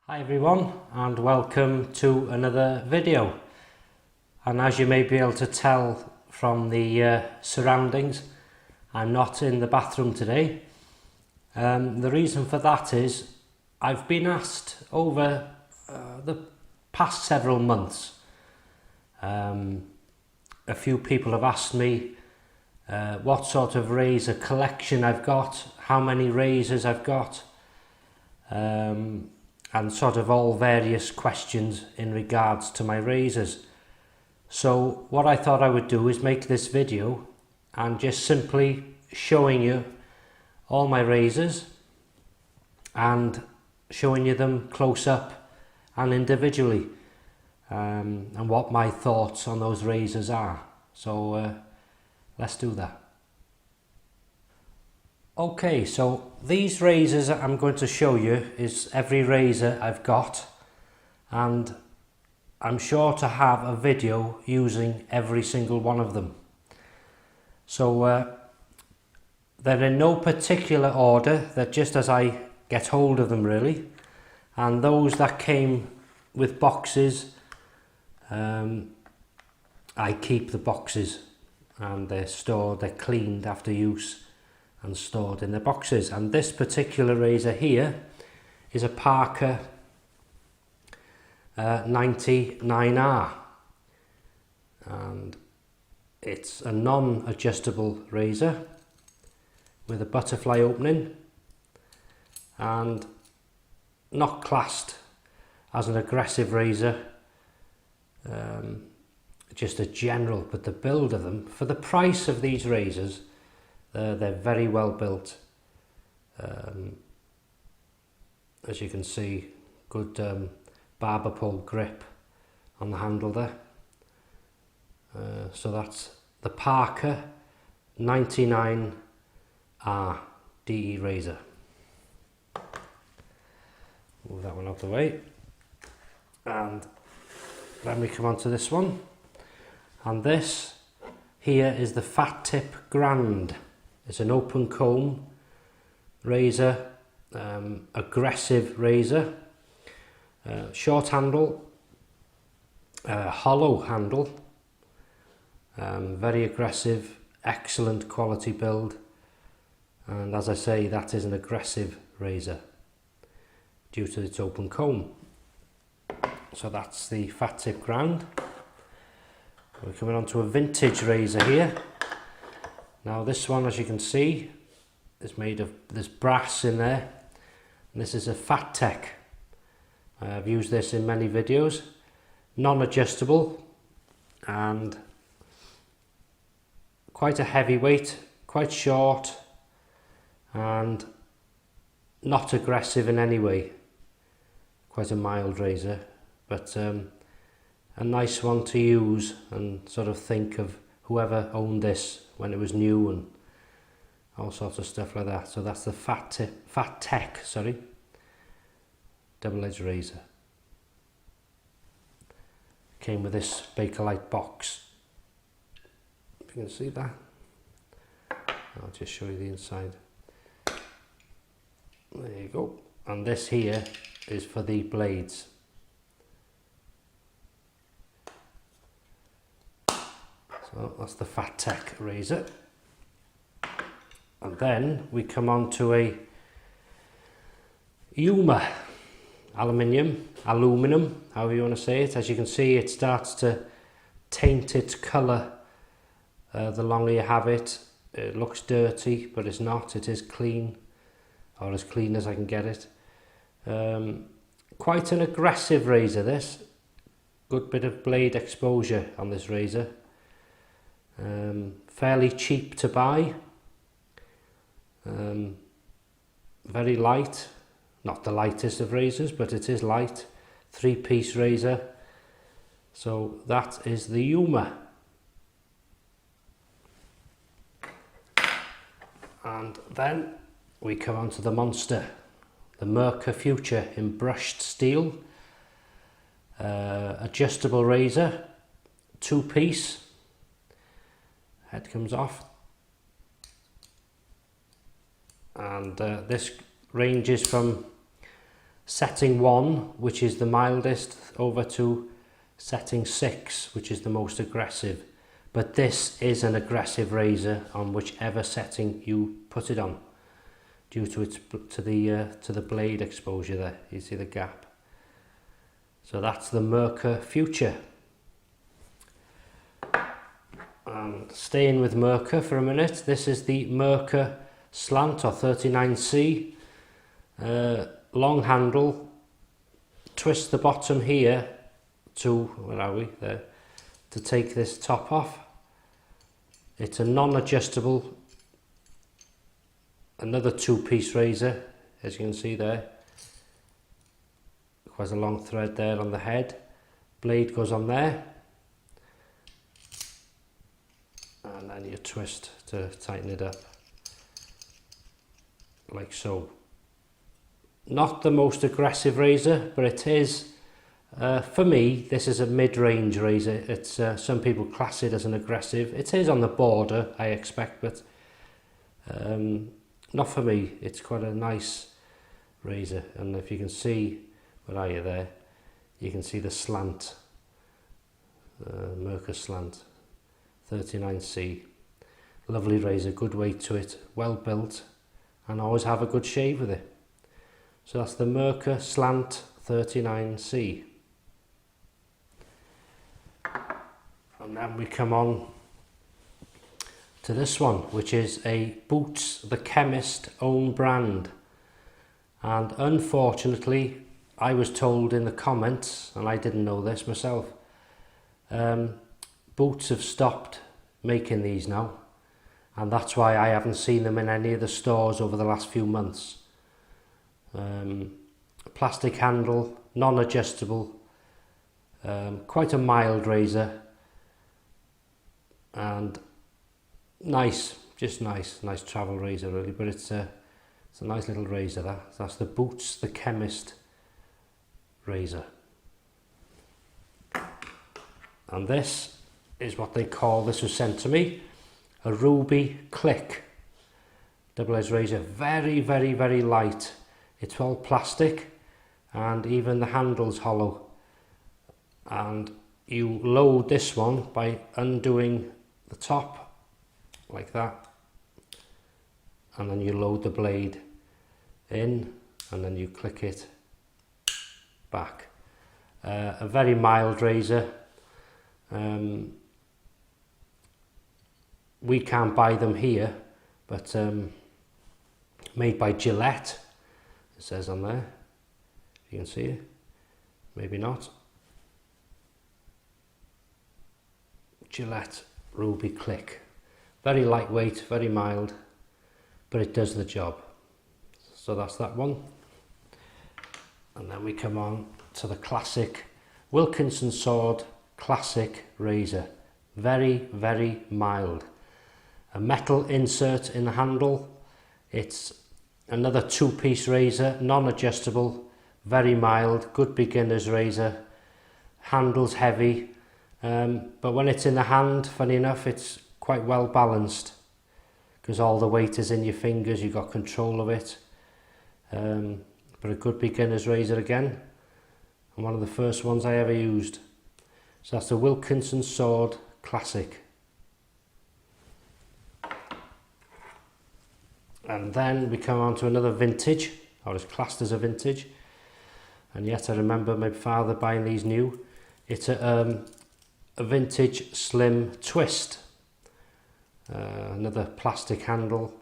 Hi everyone and welcome to another video, and as you may be able to tell from the surroundings, I'm not in the bathroom today. The reason for that is I've been asked over the past several months, a few people have asked me what sort of razor collection I've got, how many razors I've got, and sort of all various questions in regards to my razors. So what I thought I would do is make this video and just simply showing you all my razors and showing you them close up and individually, and what my thoughts on those razors are. So let's do that. Okay, so these razors that I'm going to show you is every razor I've got, and I'm sure to have a video using every single one of them. So they're in no particular order, they're just as I get hold of them really, and those that came with boxes, I keep the boxes and they're stored, they're cleaned after use and stored in the boxes. And this particular razor here is a Parker 99R, and it's a non-adjustable razor with a butterfly opening and not classed as an aggressive razor, just a general, but the build of them, for the price of these razors, they're very well built. As you can see, good barber pole grip on the handle there. So that's the Parker 99R DE razor. Move that one out the way, and then we come on to this one, and this here is the Fat Tip Grand. It's an open comb razor, aggressive razor, short handle, hollow handle, very aggressive, excellent quality build, and as I say, that is an aggressive razor due to its open comb. So that's the Fat Tip Grand. We're coming on to a vintage razor here. Now this one, as you can see, is made of, there's brass in there, and this is a Fat Tech. I've used this in many videos. Non-adjustable and quite a heavy weight, quite short and not aggressive in any way. Quite a mild razor, but a nice one to use and sort of think of whoever owned this when it was new and all sorts of stuff like that. So that's the Fat Tech, double-edged razor. Came with this Bakelite box. If you can see that, I'll just show you the inside. There you go. And this here is for the blades. So that's the Fat Tech razor. And then we come on to a Yuma aluminum, however you want to say it. As you can see, it starts to taint its colour the longer you have it. It looks dirty, but it's not. It is clean, or as clean as I can get it. Quite an aggressive razor, this. Good bit of blade exposure on this razor. Fairly cheap to buy. Very light, not the lightest of razors, but it is light. 3-piece razor. So that is the Yuma. And then we come on to the monster, the Mirka Future in brushed steel, adjustable razor, 2-piece. Head comes off, and this ranges from setting 1, which is the mildest, over to setting 6, which is the most aggressive. But this is an aggressive razor on whichever setting you put it on, due to its to the blade exposure there. You see the gap. So that's the Mirka Future. And staying with Mirka for a minute, this is the Mirka Slant, or 39C. Long handle. Twist the bottom here to, where are we? There. To take this top off. It's a non-adjustable, another 2-piece razor, as you can see there. Quite a long thread there on the head. Blade goes on there. And then you twist to tighten it up. Like so. Not the most aggressive razor, but it is, for me, this is a mid-range razor. It's some people class it as an aggressive. It is on the border, I expect, but not for me. It's quite a nice razor, and if you can see, where are you there? You can see the slant, Mirka Slant, 39C. Lovely razor, good weight to it, well built, and always have a good shave with it. So that's the Mirka Slant 39C. And then we come on to this one, which is a Boots the Chemist own brand. And unfortunately, I was told in the comments, and I didn't know this myself, Boots have stopped making these now, and that's why I haven't seen them in any of the stores over the last few months. Plastic handle, non-adjustable, quite a mild razor, and nice, just nice travel razor really, but it's a nice little razor. That's the Boots the Chemist razor. And this is what they call, this was sent to me, a Ruby Click double-edged razor. Very, very, very light. It's all plastic, and even the handle's hollow. And you load this one by undoing the top like that, and then you load the blade in, and then you click it back. A very mild razor. We can't buy them here, but made by Gillette, it says on there. You can see it, maybe not. Gillette Ruby Click. Very lightweight, very mild, but it does the job. So that's that one. And then we come on to the classic Wilkinson Sword Classic razor. Very, very mild. A metal insert in the handle. It's another 2-piece razor, non-adjustable, very mild, good beginner's razor. Handle's heavy, but when it's in the hand, funny enough, it's quite well balanced because all the weight is in your fingers, you've got control of it. But a good beginner's razor again, and one of the first ones I ever used. So that's the Wilkinson Sword Classic. And then we come on to another vintage, or it's classed as a vintage, and yet I remember my father buying these new. It's a vintage slim twist, another plastic handle,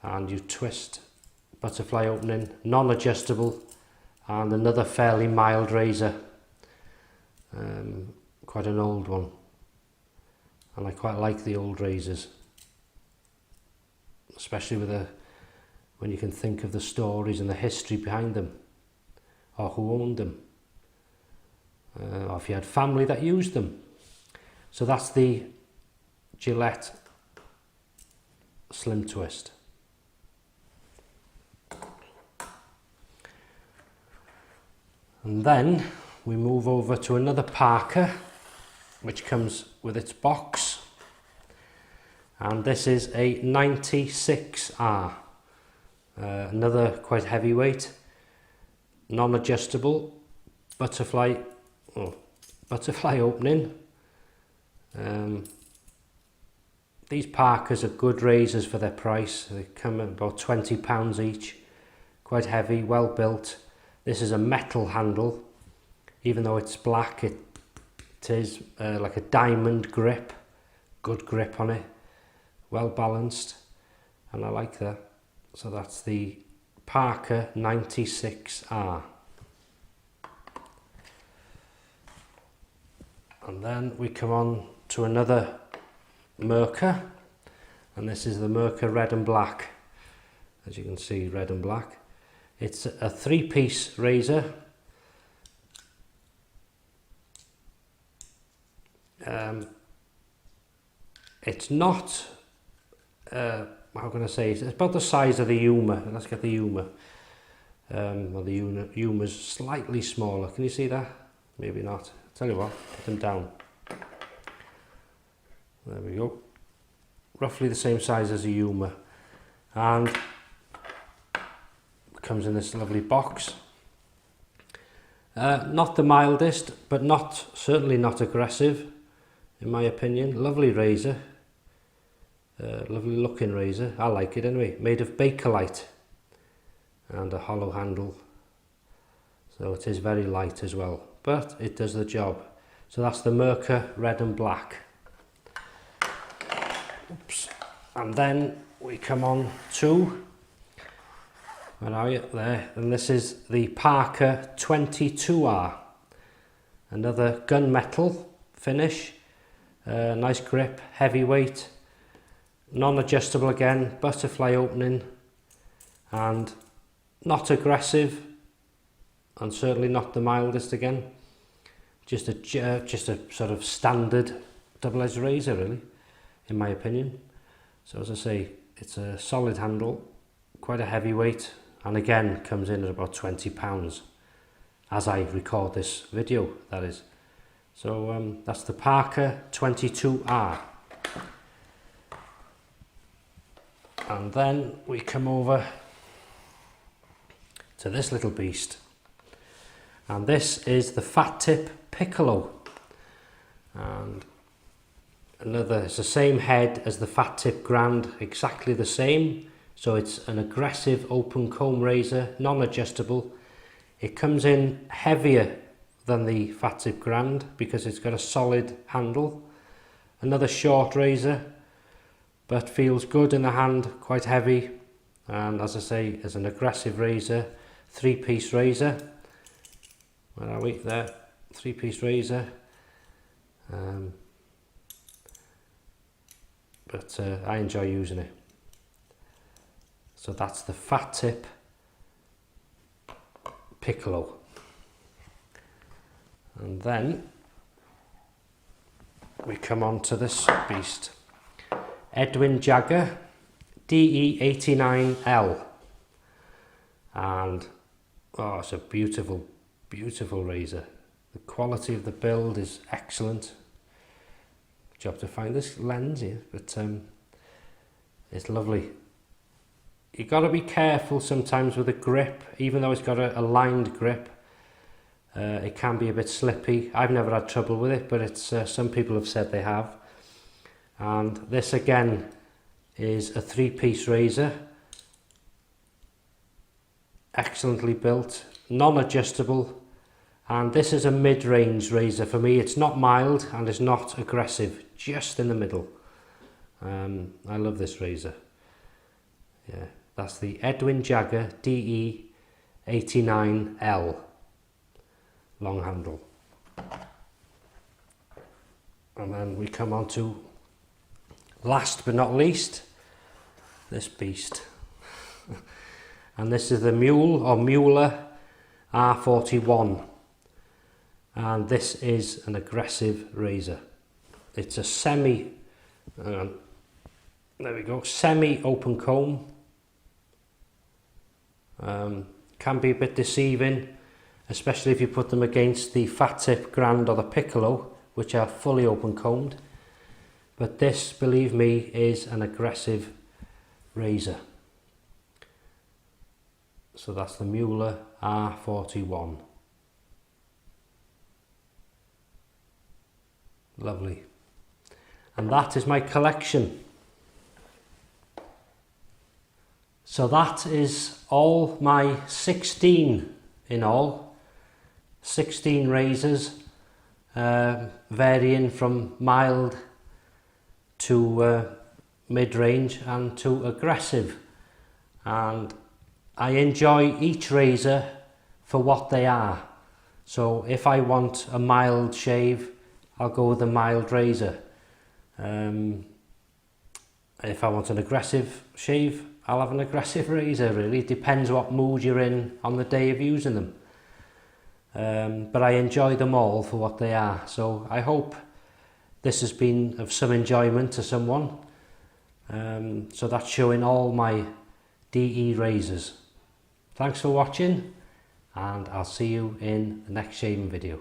and you twist, butterfly opening, non-adjustable, and another fairly mild razor, quite an old one, and I quite like the old razors, especially with when you can think of the stories and the history behind them, or who owned them, or if you had family that used them. So that's the Gillette Slim Twist. And then we move over to another Parker, which comes with its box. And this is a 96R, another quite heavyweight, non-adjustable, butterfly opening. These Parkers are good razors for their price. They come at about £20 each. Quite heavy, well built. This is a metal handle. Even though it's black, it is like a diamond grip. Good grip on it. Well balanced. And I like that. So that's the Parker 96R. And then we come on to another Mirka, and this is the Mirka Red and Black. As you can see, red and black. It's a 3-piece razor. It's not, how can I say, it's about the size of the Yuma. Let's get the Yuma. Well, the Yuma's slightly smaller. Can you see that? Maybe not. Tell you what, put them down. There we go. Roughly the same size as a Yuma. And it comes in this lovely box. Not the mildest, but certainly not aggressive, in my opinion. Lovely razor. Lovely looking razor. I like it anyway. Made of Bakelite. And a hollow handle. So it is very light as well. But it does the job. So that's the Mirka Red and Black. Oops. And then we come on to, where are you? There. And this is the Parker 22R. Another gunmetal finish. Nice grip, heavyweight. Non-adjustable again, butterfly opening. And not aggressive. And certainly not the mildest again. Just a sort of standard double-edged razor, really, in my opinion. So as I say, it's a solid handle, quite a heavyweight, and again comes in at about £20 as I record this video, that is. So that's the Parker 22R. And then we come over to this little beast. And this is the Fat Tip Piccolo. And it's the same head as the Fat Tip Grand, exactly the same. So it's an aggressive open comb razor, non-adjustable. It comes in heavier than the Fat Tip Grand because it's got a solid handle. Another short razor, but feels good in the hand, quite heavy. And as I say, it's an aggressive razor, 3-piece razor. Where are we? There, 3-piece razor. But I enjoy using it. So that's the Fat Tip Piccolo. And then we come on to this beast. Edwin Jagger DE89L. And oh, it's a beautiful razor. The quality of the build is excellent. Job to find this lens here, but it's lovely. You got to be careful sometimes with the grip, even though it's got a lined grip. It can be a bit slippy. I've never had trouble with it, but it's some people have said they have. And this again is a 3-piece razor, excellently built, non-adjustable. And this is a mid-range razor for me. It's not mild and it's not aggressive, just in the middle. I love this razor. Yeah, that's the Edwin Jagger DE89L. Long handle. And then we come on to, last but not least, this beast. And this is the Mueller R41. And this is an aggressive razor. It's a there we go, semi-open comb. Can be a bit deceiving, especially if you put them against the Fat Tip Grand or the Piccolo, which are fully open combed. But this, believe me, is an aggressive razor. So that's the Mueller R41. Lovely. And that is my collection. So that is all my 16 in all. 16 razors, varying from mild to mid-range and to aggressive. And I enjoy each razor for what they are. So if I want a mild shave, I'll go with a mild razor. If I want an aggressive shave, I'll have an aggressive razor. Really, it depends what mood you're in on the day of using them. But I enjoy them all for what they are. So I hope this has been of some enjoyment to someone. So that's showing all my DE razors. Thanks for watching, and I'll see you in the next shaving video.